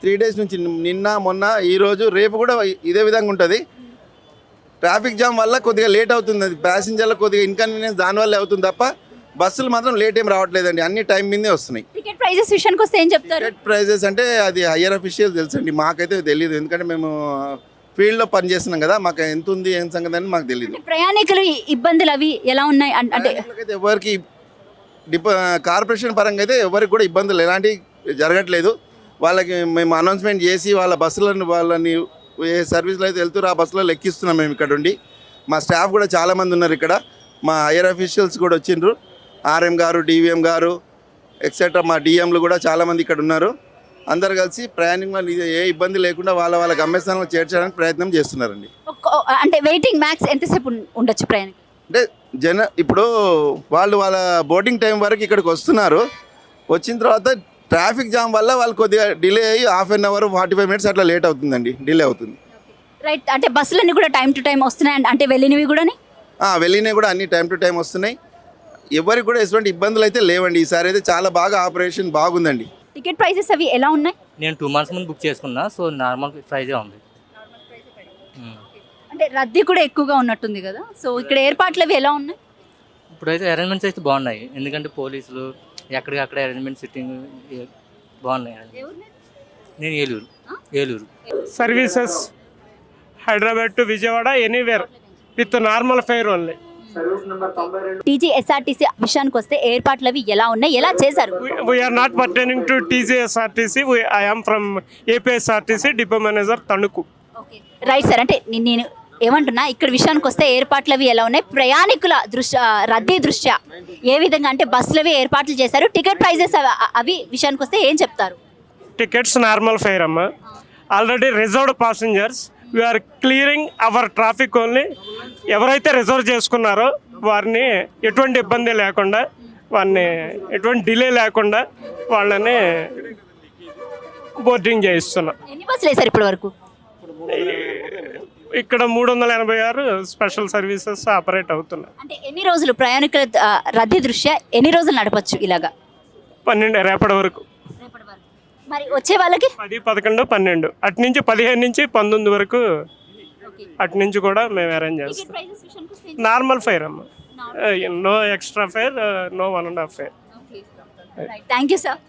3 days నుంచి నిన్న మొన్న ఈరోజు రేపు కూడా ఇదే విధంగా ఉంటుంది. ట్రాఫిక్ జామ్ వల్ల కొద్దిగా లేట్ అవుతుంది, అది ప్యాసింజర్లకు కొద్దిగా ఇన్కన్వీనియన్స్ దానివల్లే అవుతుంది తప్ప బస్సులు మాత్రం లేట్ ఏం రావట్లేదండి, అన్ని టైం మీదే వస్తున్నాయి. టికెట్ ప్రైజెస్ విషయానికి వస్తే ఏం చెప్తారు? టికెట్ ప్రైజెస్ అంటే అది హయ్యర్ అఫీషియల్ తెలుసండి, మాకైతే తెలియదు. ఎందుకంటే మేము ఫీల్డ్లో పనిచేస్తున్నాం కదా, మాకు ఎంత ఉంది ఏం సంగతి అని మాకు తెలియదు. ప్రయాణికులు ఇబ్బందులు అవి ఎలా ఉన్నాయి అంటే అయితే ఎవరికి కార్పొరేషన్ పరంగా అయితే ఎవరికి కూడా ఇబ్బందులు ఎలాంటివి జరగట్లేదు. వాళ్ళకి మేము అనౌన్స్మెంట్ చేసి వాళ్ళ వాళ్ళని ఏ సర్వీస్లో అయితే వెళ్తారో ఆ బస్సులలో ఎక్కిస్తున్నాం మేము ఇక్కడ ఉండి. మా స్టాఫ్ కూడా చాలామంది ఉన్నారు ఇక్కడ, మా హైయర్ అఫీషియల్స్ కూడా వచ్చిండ్రు, ఆర్ఎం గారు, డివిఎం గారు ఎక్సెట్రా, మా డిఎంలు కూడా చాలామంది ఇక్కడ ఉన్నారు. అందరు కలిసి ప్రయాణికులు ఏ ఇబ్బంది లేకుండా వాళ్ళ గమ్యస్థానంలో చేర్చడానికి ప్రయత్నం చేస్తున్నారండి. అంటే వెయిటింగ్ మ్యాక్స్ ఎంతసేపు ఉండొచ్చు ప్రయాణికులు? అంటే ఇప్పుడు వాళ్ళ బోర్డింగ్ టైం వరకు ఇక్కడికి వస్తున్నారు. వచ్చిన తర్వాత ట్రాఫిక్ జామ్ వల్ల వాళ్ళు కొద్దిగా డిలే అయ్యి హాఫ్ అన్ అవర్ 45 minutes అట్లా లేట్ అవుతుందండి, డిలే అవుతుంది. రైట్. అంటే బస్సులన్నీ కూడా టైం టు టైం వస్తున్నాయి అంటే వెళ్ళినవి కూడా వెళ్ళినవి కూడా అన్ని టైం టు టైం వస్తున్నాయి. ఎవరికి కూడా ఎటువంటి ఇబ్బందులు అయితే లేవండి. ఈసారి అయితే చాలా బాగా ఆపరేషన్ బాగుందండి. టికెట్ ప్రైసెస్ అవి ఎలా ఉన్నాయి? నేను 2 months ముందు బుక్ చేసుకున్నా, సో నార్మల్ ప్రైజే ఉంది. అంటే రద్దీ కూడా ఎక్కువగా ఉన్నట్టుంది కదా, సో ఇక్కడ ఏర్పాట్లు అవి ఎలా ఉన్నాయి? ఇప్పుడైతే అరేంజ్మెంట్స్ అయితే బాగున్నాయి, ఎందుకంటే పోలీసులు ఎక్కడికక్కడ అరేంజ్మెంట్ సిట్టింగ్ బాగున్నాయి. నేను Eluru. Services Hyderabad to Vijayawada anywhere with normal fare only. TGSRTC విషయానికి వస్తే ఏర్పాట్లు అవి ఎలా ఉన్నాయి, ఎలా చేశారు? We are not pertaining to TGSRTC, I am from APSRTC depot manager Tanuku. Right sir. అంటే నేను ఏమంటున్నా, ఇక్కడ విషయానికి వస్తే ఏర్పాట్లు అవి ఎలా ఉన్నాయి, ప్రయాణికుల రద్దీ దృష్ట్యా ఏ విధంగా అంటే బస్సులు అవి ఏర్పాట్లు చేశారు, టికెట్ ప్రైజెస్ అవి విషయానికి వస్తే ఏం చెప్తారు? టికెట్స్ నార్మల్ ఫేర్ అమ్మ. Already reserved passengers we are clearing our traffic only. ఎవరైతే రిజర్వ్ చేసుకున్నారో వారిని ఎటువంటి ఇబ్బంది లేకుండా, వారిని ఎటువంటి డిలే లేకుండా వాళ్ళని బోర్డింగ్ చేయిస్తున్నాం. ఎన్ని బస్సులు వేశారు ఇప్పటి వరకు? ఇక్కడ 386 స్పెషల్ సర్వీసెస్ ఆపరేట్ అవుతున్నాయి. అంటే ఎన్ని రోజులు ప్రయాణికుల రద్దీ దృష్ట్యా ఎన్ని రోజులు నడపచ్చు ఇలాగా? 12 రేపటి వరకు. మరి వచ్చే వాళ్ళకి 10, 11, 12 అటు నుంచి 15 నుంచి 19 వరకు అటు నుంచి కూడా మేము అరేంజ్ చేస్తాం. నార్మల్ ఫేర్ అమ్మ, no extra fare, no 1.5 fare. Thank you sir.